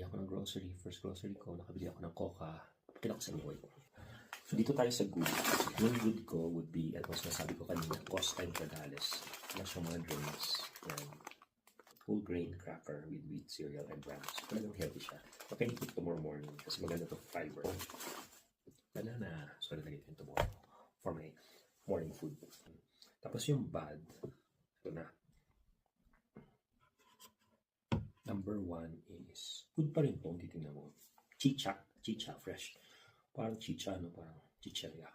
ako ng grocery. First grocery ko, nakabili ako ng coca. Pakita ko sa inyo. So, dito tayo sa good. Yung good ko would be, at mas nasabi ko kanina, Costa Integrales. Plus yung mga drinks. Yan. Whole grain cracker with wheat cereal and browns. So, talagang healthy siya. But can eat it tomorrow morning kasi maganda to fiber. Banana. So, nalagay ko tomorrow for my morning food. Tapos yung bad, ito na. Number 1 is, good pa rin po, titignan mo. Chicha fresh. Parang chicha, no? Parang chicheria.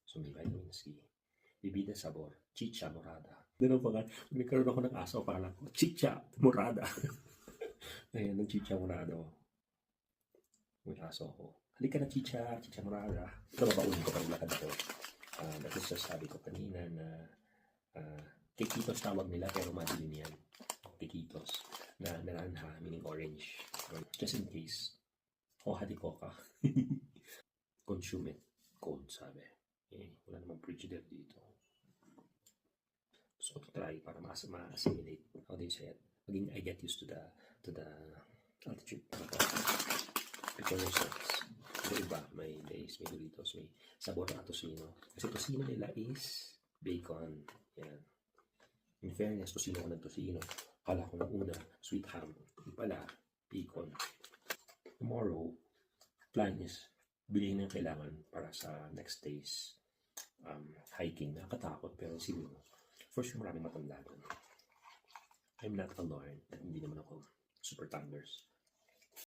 So, may vitamin C. Bibida sabor. Chicha morada. Doon pa nga, may karoon ako ng aso, parang chicha morada. Ayan, ng chicha morada. May aso ako. Halika na chicha morada. Ito na baunin ko pag lakad ko. At least sabi ko kanina na kikitos tawag nila, pero madilim yan. Kikitos. Na naranja, meaning orange. Just in case. Hoja de coca. Consume it. Cold, sabi. Wala namang prejudice dito. So, to try para ma-assimilate. How do you say it? Again, I get used to the altitude. Picture yourselves. Yung iba, may Lays, may Doritos, may sabor na tosino. Kasi tosino nila is bacon. Yan. In fairness, tosino ko ng tosino. Kala ko ng una, sweet ham. Yung pala, bacon. Tomorrow, plan is bilhin ng kailangan para sa next day's hiking. Nakakatakot, pero siguro, for sure maraming matanda doon. I'm not alarmed at hindi naman ako super thunders.